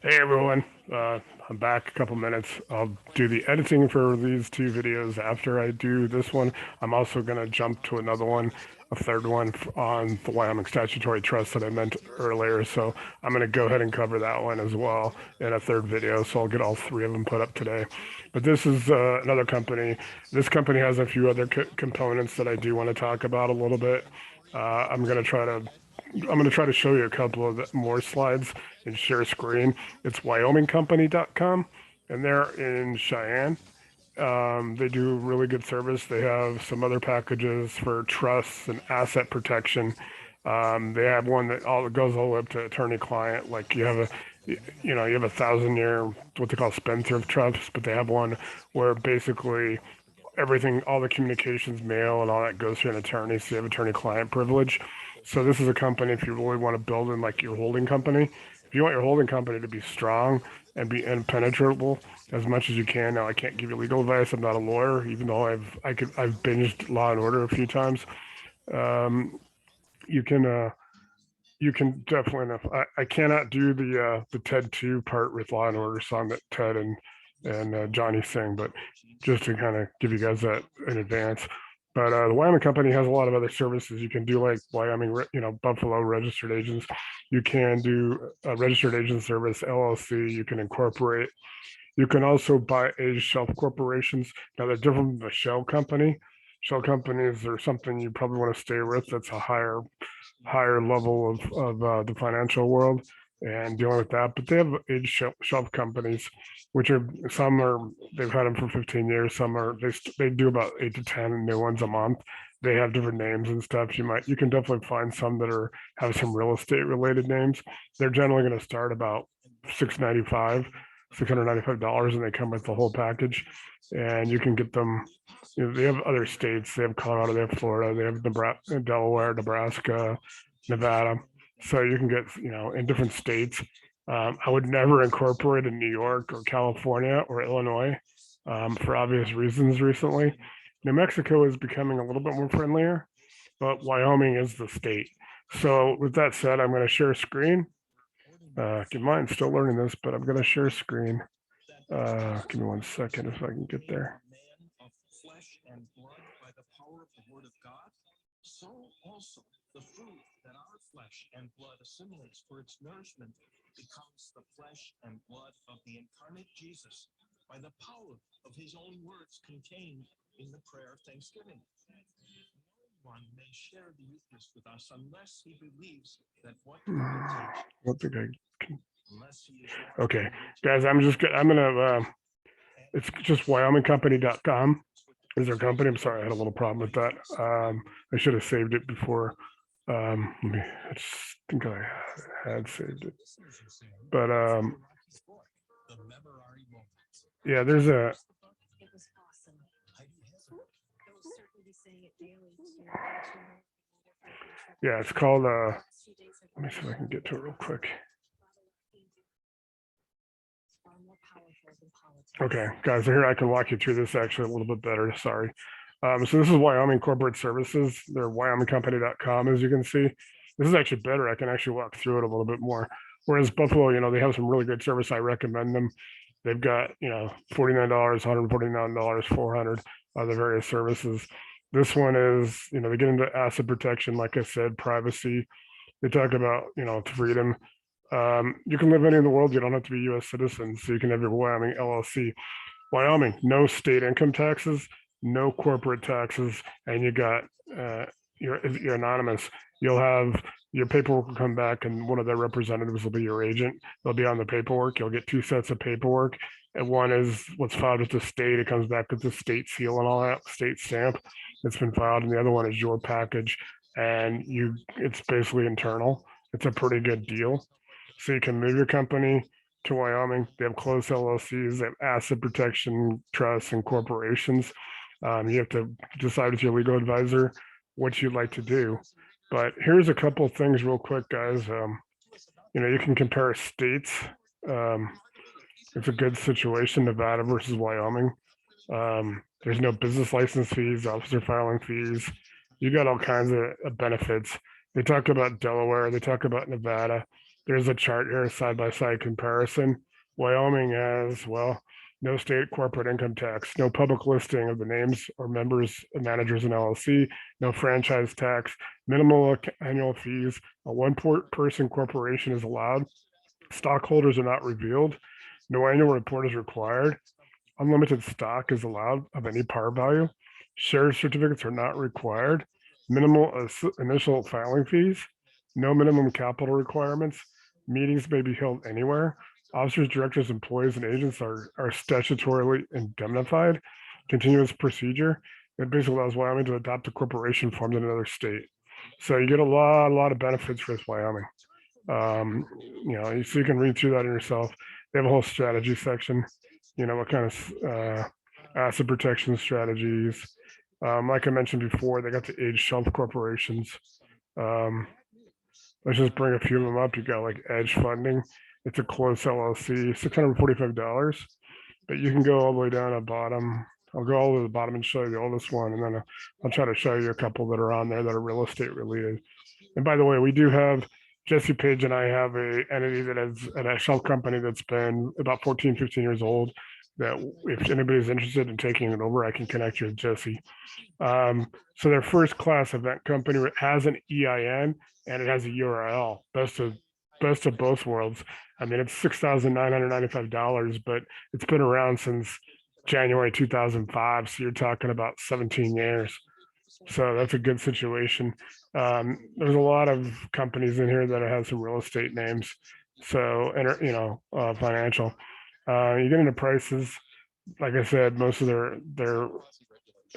Hey everyone, I'm back a couple minutes. I'll do the editing for these two videos after I do this one. I'm also going to jump to another one, a third one on the Wyoming Statutory Trust that I meant earlier. So I'm going to go ahead and cover that one as well in a third video. So I'll get all three of them put up today. But this is another company. This company has a few other components that I do want to talk about a little bit. I'm going to try to I'm going to try to show you a couple of more slides and share screen. It's wyomingcompany.com, and they're in Cheyenne. They do really good service. They have some other packages for trusts and asset protection. They have one that all goes all the way up to attorney-client. Like you have a 1,000-year what they call spendthrift trust, but they have one where basically everything, all the communications, mail, and all that goes through an attorney. So you have attorney-client privilege. So this is a company if you really want to build in like your holding company. If you want your holding company to be strong and be impenetrable as much as you can. Now I can't give you legal advice. I'm not a lawyer, even though I've binged Law and Order a few times. Um, you can you can definitely. I cannot do the TED 2 part with Law and Order song that Ted and Johnny sing, but just to kind of give you guys that in advance. But the Wyoming company has a lot of other services. You can do like Wyoming, Buffalo registered agents. You can do a registered agent service, LLC. You can incorporate. You can also buy age shelf corporations. Now they're different from a shell company. Shell companies are something you probably want to stay with. That's a higher level of the financial world and dealing with that. But they have age shelf companies, which are some are they've had them for 15 years. Some are they do about 8 to 10 new ones a month. They have different names and stuff. You can definitely find some that are have some real estate related names. They're generally going to start about 695 $695, and they come with the whole package. And you can get them. They have other states. They have Colorado, they have Florida, they have Nebraska, Delaware, Nebraska, Nevada. So you can get, in different states. I would never incorporate in New York or California or Illinois for obvious reasons recently. New Mexico is becoming a little bit more friendlier, but Wyoming is the state. So with that said, I'm going to share screen. Keep in mind, still learning this, but I'm going to share screen. Give me 1 second if I can get there. So also the food that our flesh and blood assimilates for its nourishment becomes the flesh and blood of the incarnate Jesus by the power of his own words contained in the prayer of thanksgiving. No one may share the Eucharist with us unless he believes that what he takes. I don't think I can. Okay, guys, I'm gonna. It's just wyomingcompany.com is their company. I'm sorry, I had a little problem with that. I should have saved it before. I just think I had saved it, but yeah, there's a. Yeah, it's called. Let me see if I can get to it real quick. Okay, guys, here I can walk you through this actually a little bit better. Sorry. So this is Wyoming Corporate Services. They're wyomingcompany.com, as you can see. This is actually better. I can actually walk through it a little bit more. Whereas Buffalo, they have some really good service. I recommend them. They've got, $49, $149, 400 the various services. This one is, they get into asset protection, like I said, privacy. They talk about, freedom. You can live anywhere in the world. You don't have to be a U.S. citizen, so you can have your Wyoming LLC. Wyoming, no state income taxes, no corporate taxes, and you got you're anonymous. You'll have your paperwork will come back, and one of their representatives will be your agent. They'll be on the paperwork. You'll get two sets of paperwork, and one is what's filed with the state. It comes back with the state seal and all that, state stamp that's been filed, and the other one is your package, and it's basically internal. It's a pretty good deal. So you can move your company to Wyoming. They have closed LLCs, they have asset protection trusts and corporations. You have to decide with your legal advisor what you'd like to do. But here's a couple of things real quick, guys. You can compare states. It's a good situation, Nevada versus Wyoming. There's no business license fees, officer filing fees. You got all kinds of benefits. They talk about Delaware. They talk about Nevada. There's a chart here, side-by-side comparison. Wyoming has, well, no state corporate income tax, no public listing of the names or members of managers in LLC, no franchise tax, minimal annual fees, a one-person corporation is allowed, stockholders are not revealed, no annual report is required, unlimited stock is allowed of any par value, share certificates are not required, minimal initial filing fees, no minimum capital requirements, meetings may be held anywhere, officers, directors, employees, and agents are statutorily indemnified, continuous procedure. It basically allows Wyoming to adopt a corporation formed in another state. So you get a lot of benefits with Wyoming. So you can read through that yourself. They have a whole strategy section, what kind of asset protection strategies. Like I mentioned before, they got the age shelf corporations. Let's just bring a few of them up. You got like Edge Funding. It's a closed LLC, $645, but you can go all the way down to the bottom. I'll go all the way to the bottom and show you the oldest one, and then I'll try to show you a couple that are on there that are real estate related. And by the way, we do have Jesse Page and I have a entity that is a shelf company that's been about 14, 15 years old. That if anybody's interested in taking it over, I can connect you with Jesse. So their first class event company has an EIN and it has a URL. Best of both worlds. I mean, it's $6,995, but it's been around since January 2005. So you're talking about 17 years. So that's a good situation. There's a lot of companies in here that have some real estate names. So, financial. You get into prices. Like I said, most of their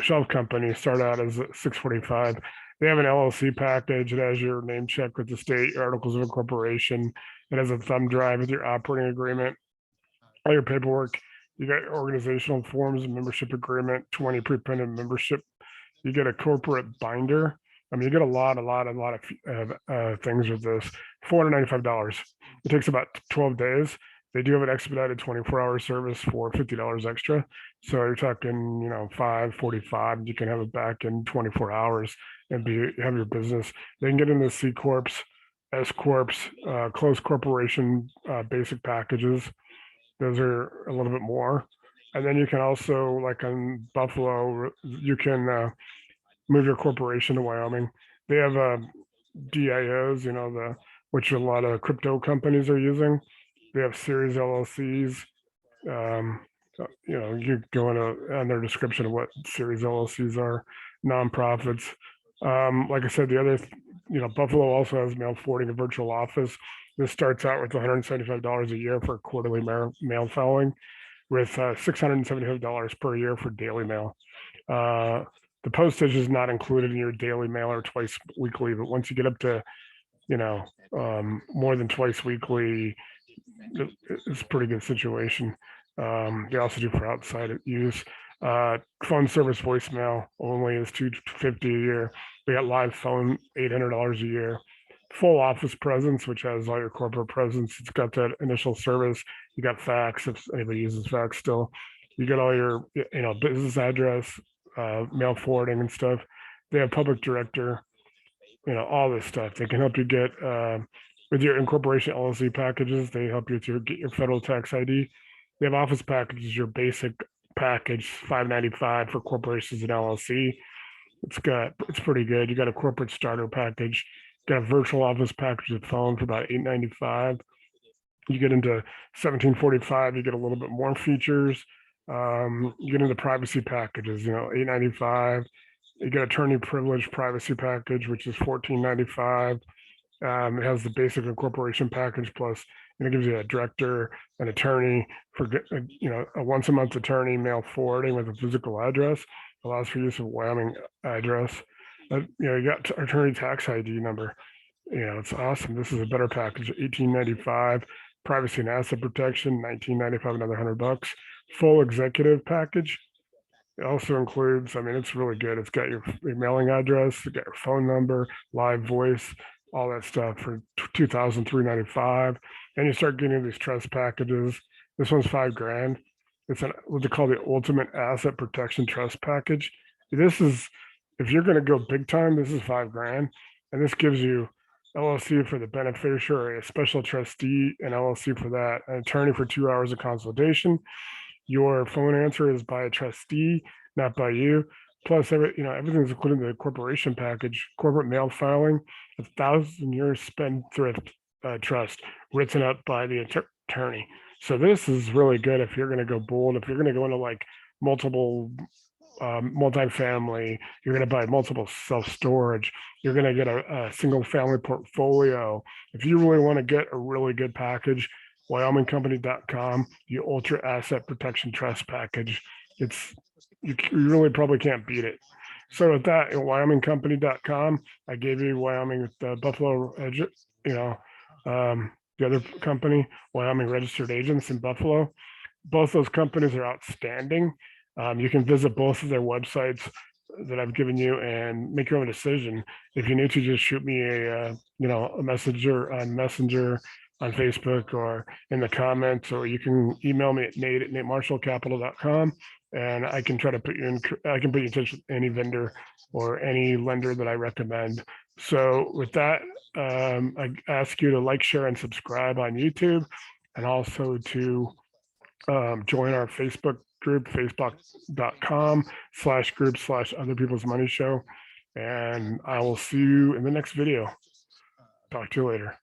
shelf companies start out as $645. They have an LLC package. It has your name check with the state, your articles of incorporation. It has a thumb drive with your operating agreement, all your paperwork. You got organizational forms, membership agreement, 20 pre-printed membership. You get a corporate binder. I mean, you get a lot of things with this. $495. It takes about 12 days. They do have an expedited 24-hour service for $50 extra. So you're talking, $545. You can have it back in 24 hours and have your business. They can get into C corps, S corps, closed corporation basic packages. Those are a little bit more. And then you can also, like on Buffalo, you can move your corporation to Wyoming. They have DIOs, which a lot of crypto companies are using. They have series LLCs. You go on their description of what series LLCs are, nonprofits. Like I said, the other, Buffalo also has mail forwarding, a virtual office. This starts out with $175 a year for quarterly mail filing, with $675 per year for daily mail. The postage is not included in your daily mail or twice weekly, but once you get up to, more than twice weekly, it's a pretty good situation. They also do for outside use. Phone service voicemail only is $250 a year. We got live phone, $800 a year. Full office presence, which has all your corporate presence. It's got that initial service. You got fax if anybody uses fax still. You get all your business address, mail forwarding and stuff. They have public director, all this stuff. They can help you get with your incorporation LLC packages. They help you to get your federal tax ID. They have office packages, your basic package, $595 for corporations and LLC. It's pretty good. You got a corporate starter package. You got a virtual office package with phone for about $895. You get into 1745, you get a little bit more features. You get into privacy packages, $895. You get attorney privilege privacy package, which is $1495. It has the basic incorporation package plus, it gives you a director, an attorney for, a once a month attorney mail forwarding with a physical address, allows for use of Wyoming address. You got attorney tax ID number. It's awesome. This is a better package, $1895. Privacy and asset protection, $1995, another $100. Full executive package. It also includes, it's really good. It's got your mailing address, it's got your phone number, live voice, all that stuff for $2,395. And you start getting these trust packages. This one's $5,000. It's what they call the ultimate asset protection trust package. This is, if you're going to go big time, this is $5,000. And this gives you LLC for the beneficiary, a special trustee, an LLC for that, an attorney for 2 hours of consultation. Your phone answer is by a trustee, not by you. Plus, everything's included in the corporation package. Corporate mail filing, 1,000-year spendthrift trust, written up by the attorney. So this is really good if you're going to go bold. If you're going to go into like multiple multifamily, you're going to buy multiple self-storage, you're going to get a single family portfolio. If you really want to get a really good package, wyomingcompany.com, the ultra asset protection trust package, it's you really probably can't beat it. So with that, wyomingcompany.com, I gave you Wyoming with the Buffalo, the other company, Wyoming Registered Agents in Buffalo. Both those companies are outstanding. You can visit both of their websites that I've given you and make your own decision. If you need to, just shoot me a messenger on Facebook or in the comments, or you can email me at nate@natemarshallcapital.com, and I can try to put you in. I can put you in touch with any vendor or any lender that I recommend. So with that, I ask you to like, share, and subscribe on YouTube, and also to join our Facebook group, facebook.com/group/other people's money show. And I will see you in the next video. Talk to you later.